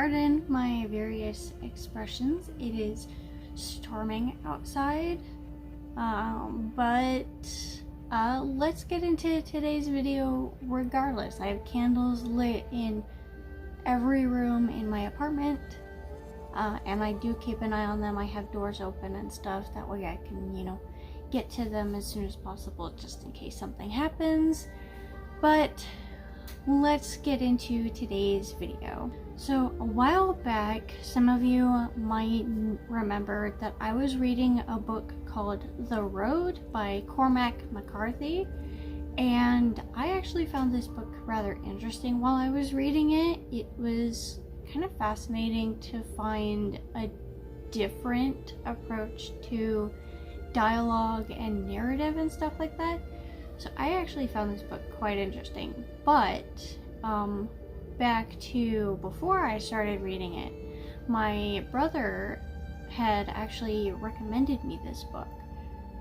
pardon my various expressions. It is storming outside, but let's get into today's video regardless. I have candles lit in every room in my apartment, and I do keep an eye on them. I have doors open and stuff, that way I can, get to them as soon as possible just in case something happens. But let's get into today's video. So a while back, some of you might remember that I was reading a book called The Road by Cormac McCarthy, and I actually found this book rather interesting while I was reading it. It was kind of fascinating to find a different approach to dialogue and narrative and stuff like that. So I actually found this book quite interesting. But back to before I started reading it, my brother had actually recommended me this book.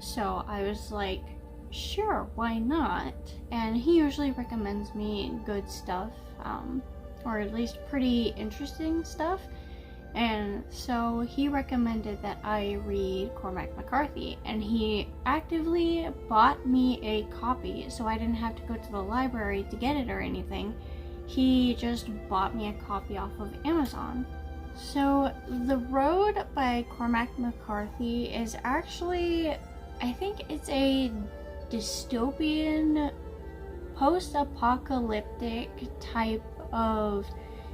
So I was like, sure, why not? And he usually recommends me good stuff, or at least pretty interesting stuff. And so he recommended that I read Cormac McCarthy, and he actively bought me a copy, so I didn't have to go to the library to get it or anything. He just bought me a copy off of Amazon. So The Road by Cormac McCarthy is actually, I think it's a dystopian, post-apocalyptic type of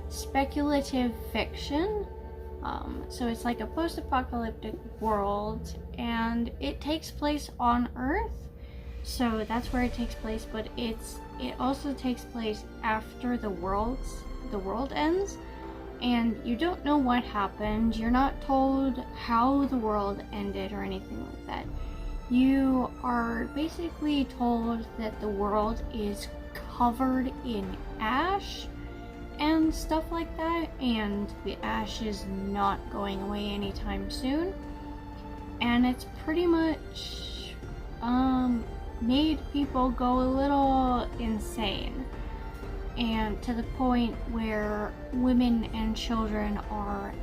speculative fiction. So it's like a post-apocalyptic world, and it takes place on Earth. So that's where it takes place, but it also takes place after the world ends, and you don't know what happened. You're not told how the world ended or anything like that. You are basically told that the world is covered in ash and stuff like that, and the ash is not going away anytime soon, and it's pretty much made people go a little insane, and to the point where women and children are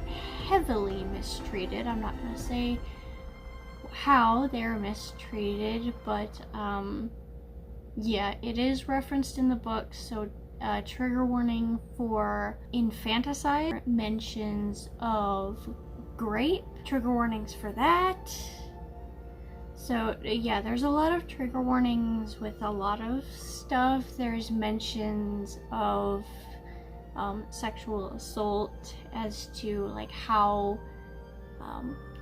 heavily mistreated. I'm not gonna say how they're mistreated, but yeah, it is referenced in the book, so trigger warning for infanticide, mentions of grape, trigger warnings for that. So yeah, there's a lot of trigger warnings with a lot of stuff. There's mentions of sexual assault, as to like how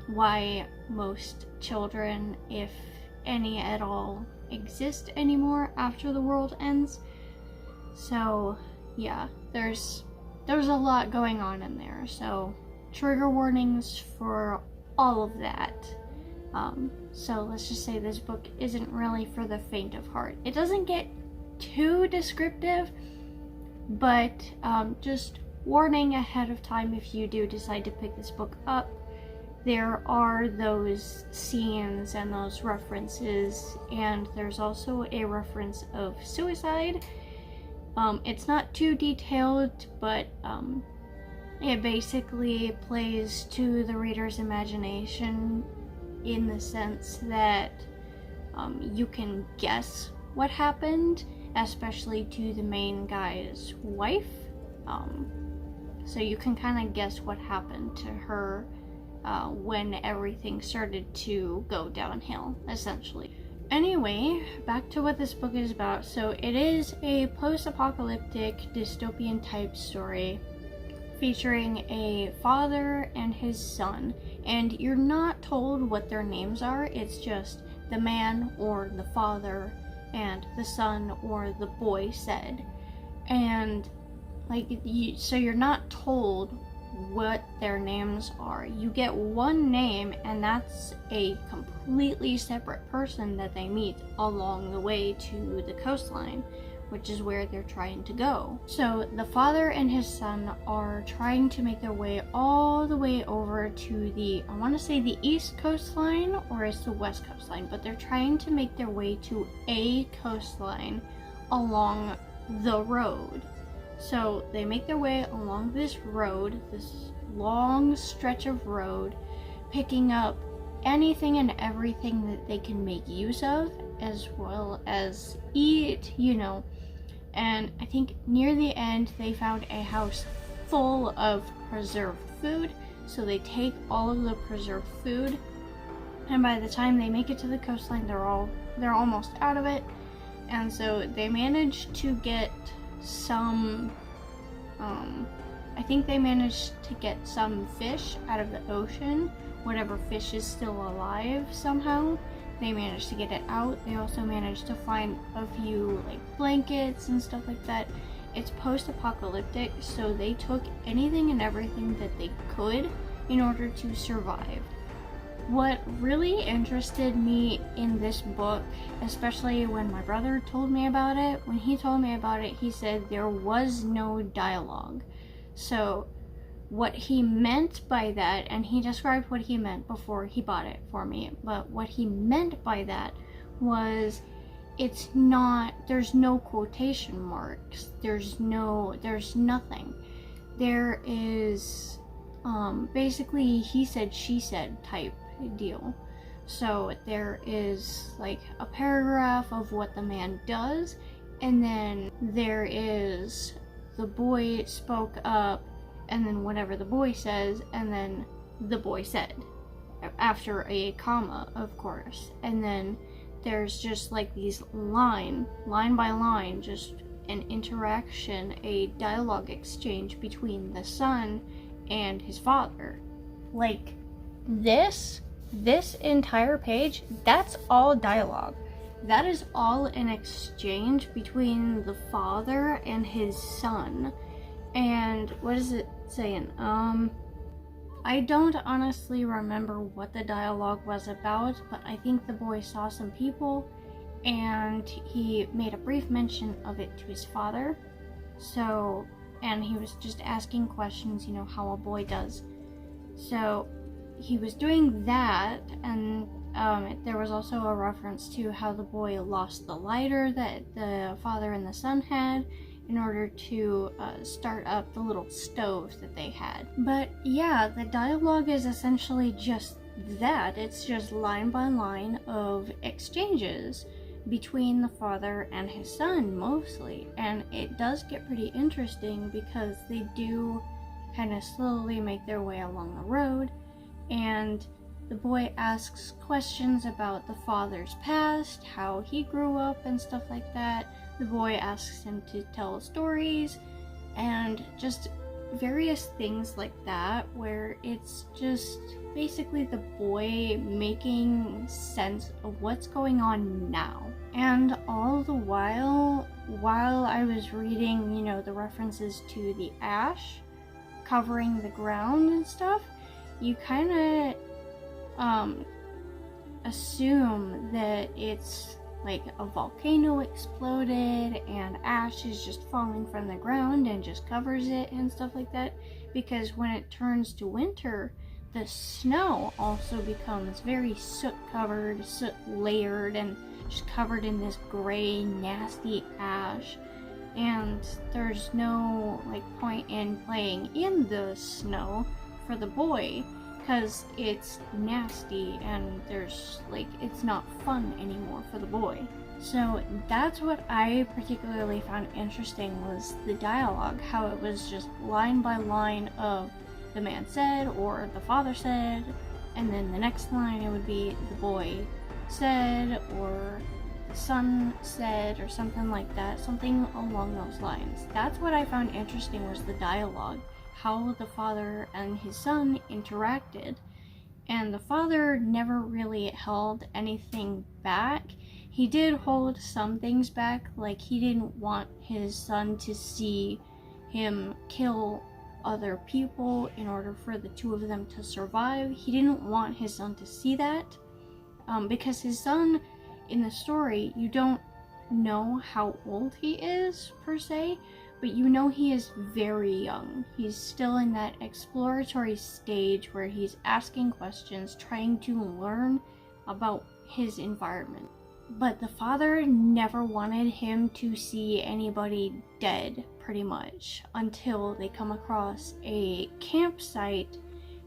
why most children, if any at all, exist anymore after the world ends. So yeah, there's a lot going on in there, so trigger warnings for all of that. So let's just say this book isn't really for the faint of heart. It doesn't get too descriptive, but just warning ahead of time if you do decide to pick this book up. There are those scenes and those references, and there's also a reference of suicide. It's not too detailed, but it basically plays to the reader's imagination in the sense that you can guess what happened, especially to the main guy's wife. So you can kind of guess what happened to her when everything started to go downhill, essentially. Anyway, back to what this book is about. So it is a post-apocalyptic dystopian type story featuring a father and his son, and you're not told what their names are. It's just the man or the father and the son or the boy said, and so you're not told what their names are. You get one name, and that's a completely separate person that they meet along the way to the coastline, which is where they're trying to go. So the father and his son are trying to make their way all the way over to the, I want to say the east coastline, or it's the west coastline, but they're trying to make their way to a coastline along the road. So they make their way along this road, this long stretch of road, picking up anything and everything that they can make use of, as well as eat, And I think near the end they found a house full of preserved food, so they take all of the preserved food, and by the time they make it to the coastline, they're almost out of it. And so they managed to get some, I think they managed to get some fish out of the ocean, whatever fish is still alive somehow. They managed to get it out. They also managed to find a few blankets and stuff like that. It's post-apocalyptic, so they took anything and everything that they could in order to survive. What really interested me in this book, especially when my brother told me about it, when he told me about it, he said there was no dialogue. So what he meant by that, and he described what he meant before he bought it for me, but what he meant by that was there's no quotation marks, there's nothing. There is basically he said, she said type deal. So there is a paragraph of what the man does, and then there is the boy spoke up, and then whatever the boy says, and then the boy said, after a comma, of course. And then there's just these line by line, just an interaction, a dialogue exchange between the son and his father. This entire page, that's all dialogue. That is all an exchange between the father and his son. And what is it saying? I don't honestly remember what the dialogue was about, but I think the boy saw some people and he made a brief mention of it to his father. So, and he was just asking questions, how a boy does. So he was doing that, and there was also a reference to how the boy lost the lighter that the father and the son had in order to start up the little stove that they had. But yeah, the dialogue is essentially just that. It's just line by line of exchanges between the father and his son mostly. And it does get pretty interesting because they do kind of slowly make their way along the road, and the boy asks questions about the father's past, how he grew up and stuff like that. The boy asks him to tell stories and just various things like that, where it's just basically the boy making sense of what's going on now. And all the while I was reading, the references to the ash covering the ground and stuff, you kind of assume that it's a volcano exploded and ash is just falling from the ground and just covers it and stuff like that, because when it turns to winter, the snow also becomes very soot covered, soot layered, and just covered in this gray nasty ash. And there's no point in playing in the snow for the boy, because it's nasty and there's it's not fun anymore for the boy. So that's what I particularly found interesting, was the dialogue, how it was just line by line of the man said or the father said, and then the next line it would be the boy said or the son said or something like that, something along those lines. That's what I found interesting, was the dialogue, how the father and his son interacted. And the father never really held anything back. He did hold some things back, he didn't want his son to see him kill other people in order for the two of them to survive. He didn't want his son to see that, because his son, in the story, you don't know how old he is per se, but he is very young. He's still in that exploratory stage where he's asking questions, trying to learn about his environment. But the father never wanted him to see anybody dead pretty much, until they come across a campsite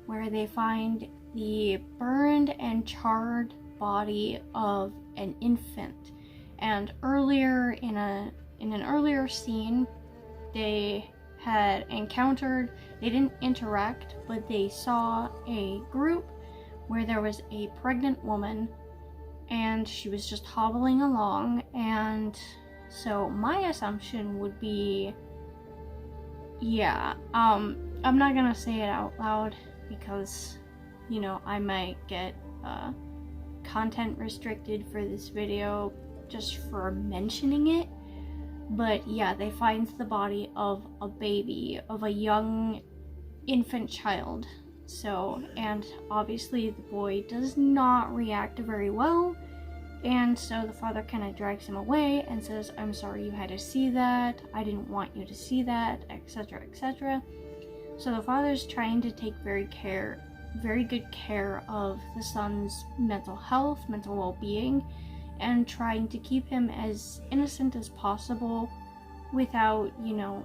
where they find the burned and charred body of an infant. And earlier in an earlier scene, they had encountered, they didn't interact, but they saw a group where there was a pregnant woman and she was just hobbling along. And so my assumption would be, yeah, I'm not gonna say it out loud because, you know, I might get content restricted for this video just for mentioning it. But yeah, they find the body of a baby, of a young infant child. So, and obviously the boy does not react very well, and so the father kind of drags him away and says, "I'm sorry you had to see that, I didn't want you to see that," etc., etc. So the father's trying to take very good care of the son's mental health, mental well-being, and trying to keep him as innocent as possible without, you know,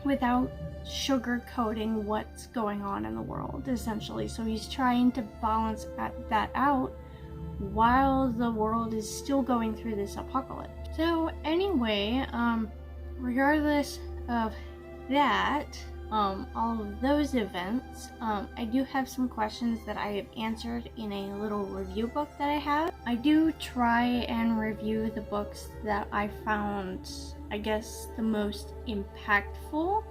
without sugarcoating what's going on in the world, essentially. So he's trying to balance that out while the world is still going through this apocalypse. So anyway, regardless of that, all of those events, I do have some questions that I have answered in a little review book that I have. I do try and review the books that I found, I guess, the most impactful,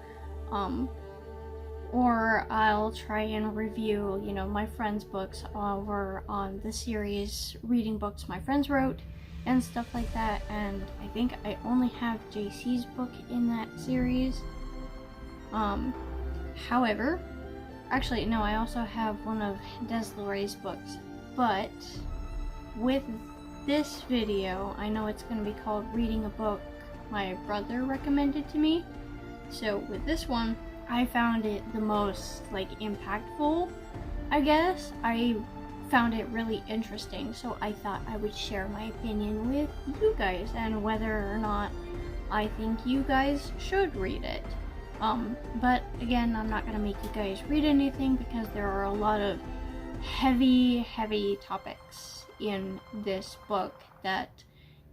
or I'll try and review, you know, my friends' books over on the series Reading Books My Friends Wrote and stuff like that. And I think I only have JC's book in that series. However, actually no, I also have one of Desloray's books, but with this video, I know it's going to be called Reading a Book My Brother Recommended to Me. So with this one, I found it the most, like, impactful, I guess. I found it really interesting, so I thought I would share my opinion with you guys and whether or not I think you guys should read it. But again, I'm not gonna make you guys read anything because there are a lot of heavy topics in this book that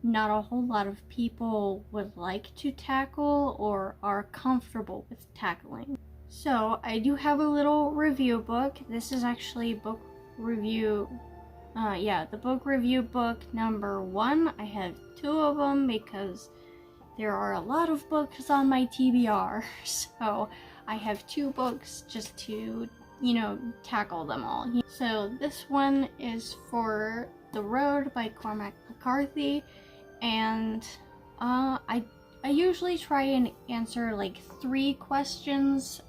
not a whole lot of people would like to tackle or are comfortable with tackling. So I do have a little review book. This is actually book review, the book review book number 1. I have 2 of them because there are a lot of books on my TBR, so I have 2 books just to, you know, tackle them all. So this one is For the Road by Cormac McCarthy, and I usually try and answer like 3 questions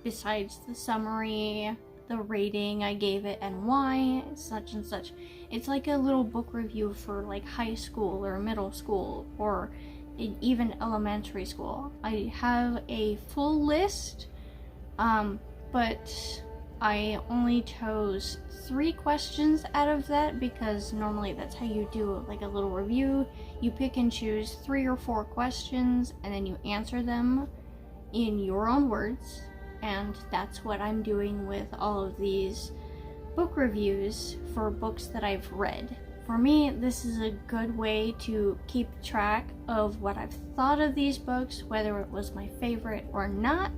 besides the summary, the rating I gave it, and why, such and such. It's like a little book review for like high school or middle school or even elementary school. I have a full list, but I only chose 3 questions out of that because normally that's how you do like a little review. You pick and choose 3 or 4 questions and then you answer them in your own words, and that's what I'm doing with all of these book reviews for books that I've read. For me, this is a good way to keep track of what I've thought of these books, whether it was my favorite or not.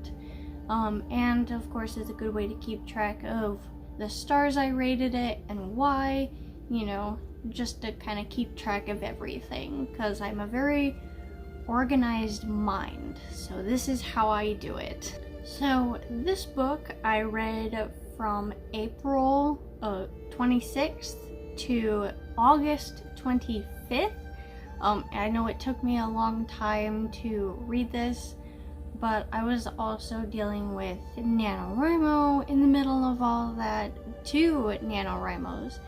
And of course, it's a good way to keep track of the stars I rated it and why, you know, just to kind of keep track of everything, because I'm a very organized mind. So this is how I do it. So this book I read from April 26th to August 25th. I know it took me a long time to read this, but I was also dealing with NaNoWriMo in the middle of all that. 2 NaNoWriMos.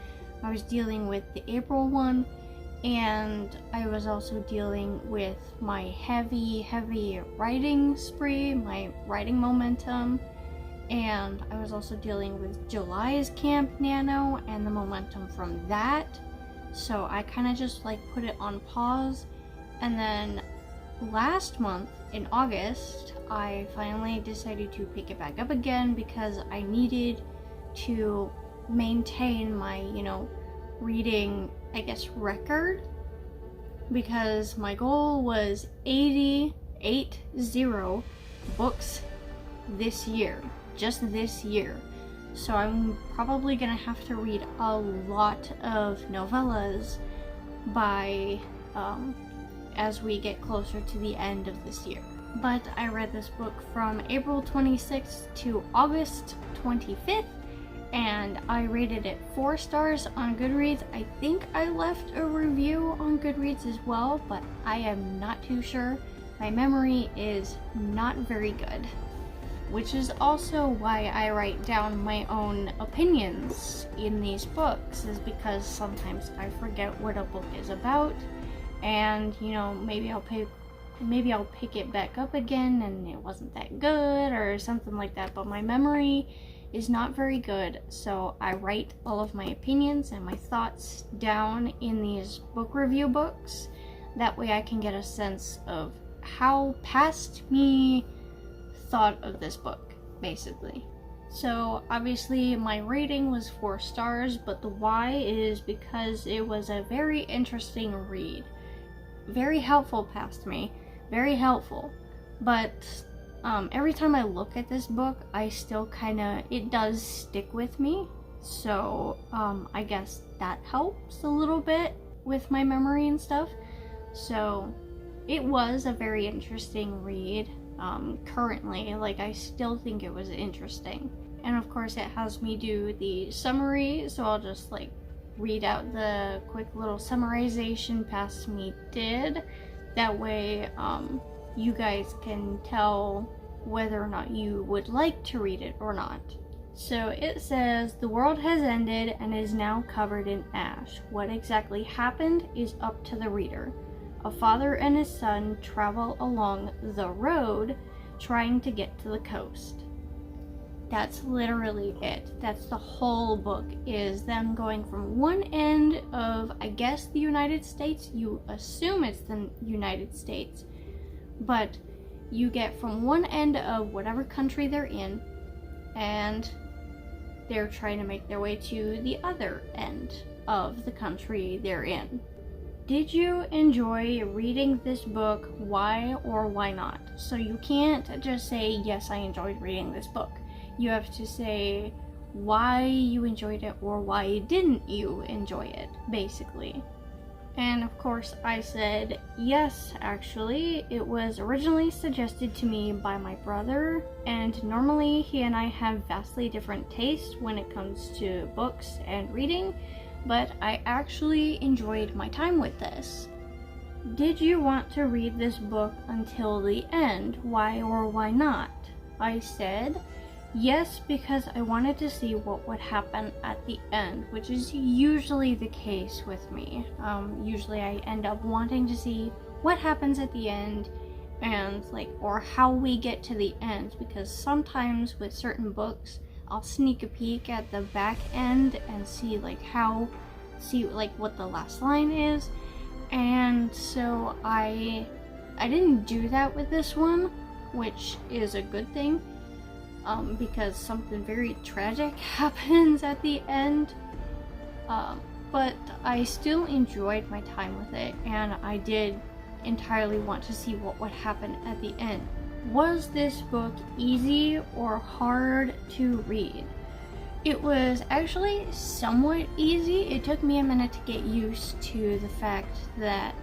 I was dealing with the April one, and I was also dealing with my heavy writing spree, my writing momentum, and I was also dealing with July's Camp Nano and the momentum from that. So I kind of just like put it on pause, and then last month in August, I finally decided to pick it back up again because I needed to maintain my, reading, I guess, record, because my goal was 80 books this year, just this year. So I'm probably gonna have to read a lot of novellas by as we get closer to the end of this year. But I read this book from April 26th to August 25th, and I rated it 4 stars on Goodreads. I think I left a review on Goodreads as well, but I am not too sure. My memory is not very good, which is also why I write down my own opinions in these books, is because sometimes I forget what a book is about, and maybe I'll pick it back up again and it wasn't that good or something like that, but my memory is not very good, so I write all of my opinions and my thoughts down in these book review books. That way I can get a sense of how past me thought of this book, basically. So obviously my rating was 4 stars, but the why is because it was a very interesting read. Very helpful past me, very helpful. But every time I look at this book, I still it does stick with me. So I guess that helps a little bit with my memory and stuff. So it was a very interesting read. Currently, I still think it was interesting. And of course it has me do the summary, so I'll just read out the quick little summarization past me did. That way you guys can tell whether or not you would like to read it or not. So it says, the world has ended and is now covered in ash. What exactly happened is up to the reader. A father and his son travel along the road trying to get to the coast. That's literally it. That's the whole book, is them going from one end of, I guess, the United States. You assume it's the United States, but you get from one end of whatever country they're in, and they're trying to make their way to the other end of the country they're in. Did you enjoy reading this book? Why or why not? So you can't just say, yes, I enjoyed reading this book. You have to say why you enjoyed it or why didn't you enjoy it, basically. And of course I said, yes, actually, it was originally suggested to me by my brother, and normally he and I have vastly different tastes when it comes to books and reading, but I actually enjoyed my time with this. Did you want to read this book until the end? Why or why not? I said, yes, because I wanted to see what would happen at the end, which is usually the case with me. Usually I end up wanting to see what happens at the end, and or how we get to the end, because sometimes with certain books I'll sneak a peek at the back end and see what the last line is. And so I didn't do that with this one, which is a good thing. Because something very tragic happens at the end, but I still enjoyed my time with it, and I did entirely want to see what would happen at the end. Was this book easy or hard to read? It was actually somewhat easy. It took me a minute to get used to the fact that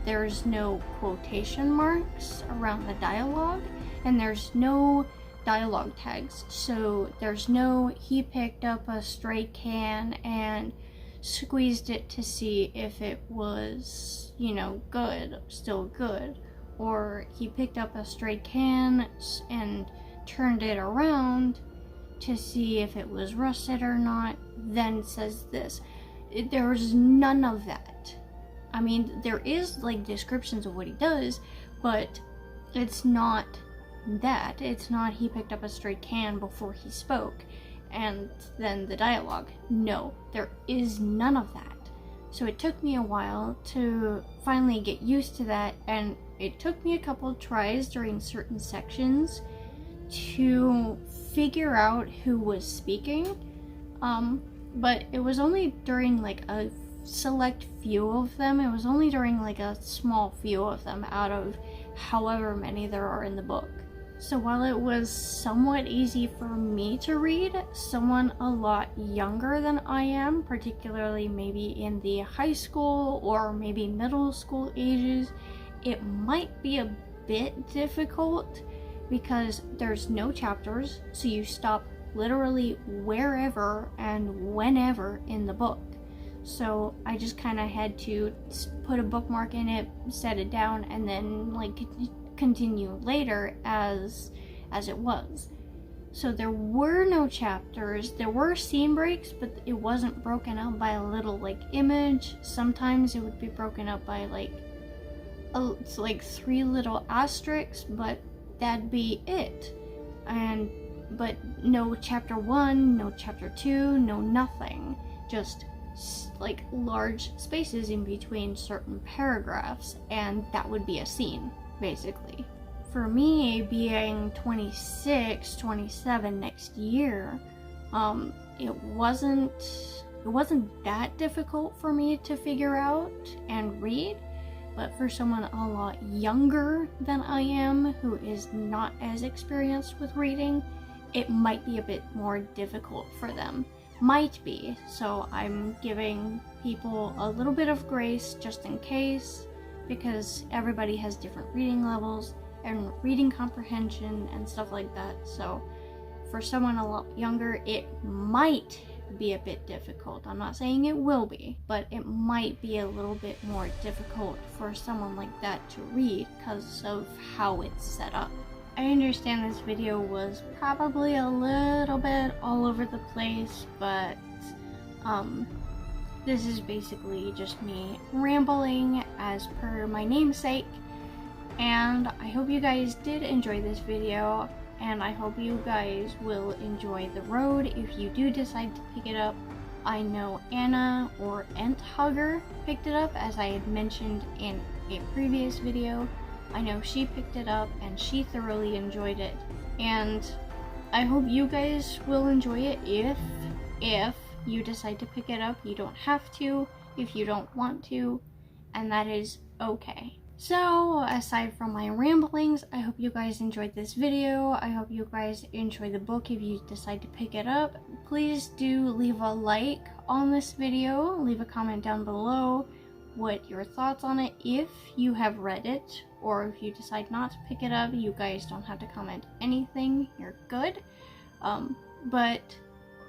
there's no quotation marks around the dialogue, and there's no dialogue tags, so there's no he picked up a stray can and squeezed it to see if it was, good, still good, or he picked up a stray can and turned it around to see if it was rusted or not, then says this. There's none of that. I mean, there is descriptions of what he does, but it's not that. It's not he picked up a stray can before he spoke and then the dialogue. No, there is none of that. So it took me a while to finally get used to that, and it took me a couple of tries during certain sections to figure out who was speaking. But it was only during like a select few of them. It was only during like a small few of them out of however many there are in the book. So while it was somewhat easy for me to read, someone a lot younger than I am, particularly maybe in the high school or maybe middle school ages, it might be a bit difficult because there's no chapters, so you stop literally wherever and whenever in the book. So I just kind of had to put a bookmark in it, set it down, and then like continue later as it was. So there were no chapters. There were scene breaks, but it wasn't broken up by a little like image. Sometimes it would be broken up by it's like 3 little asterisks, but that'd be it. But no chapter 1, no chapter 2, no nothing. Just like large spaces in between certain paragraphs, and that would be a scene, basically. For me, being 26, 27 next year, it wasn't that difficult for me to figure out and read. But for someone a lot younger than I am, who is not as experienced with reading, it might be a bit more difficult for them. Might be. So I'm giving people a little bit of grace just in case, because everybody has different reading levels and reading comprehension and stuff like that. So for someone a lot younger, it might be a bit difficult. I'm not saying it will be, but it might be a little bit more difficult for someone like that to read because of how it's set up. I understand this video was probably a little bit all over the place, but this is basically just me rambling as per my namesake, and I hope you guys did enjoy this video, and I hope you guys will enjoy the road if you do decide to pick it up. I know Anna, or Ent Hugger, picked it up, as I had mentioned in a previous video. I know she picked it up and she thoroughly enjoyed it, and I hope you guys will enjoy it if you decide to pick it up. You don't have to if you don't want to, and that is okay. So aside from my ramblings, I hope you guys enjoyed this video. I hope you guys enjoy the book if you decide to pick it up. Please do leave a like on this video, leave a comment down below what your thoughts on it if you have read it, or if you decide not to pick it up. You guys don't have to comment anything, you're good. But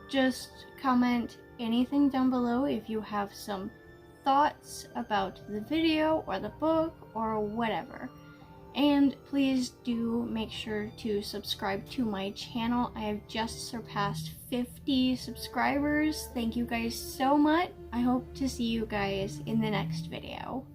just comment anything down below if you have some thoughts about the video or the book or whatever. And please do make sure to subscribe to my channel. I have just surpassed 50 subscribers. Thank you guys so much. I hope to see you guys in the next video.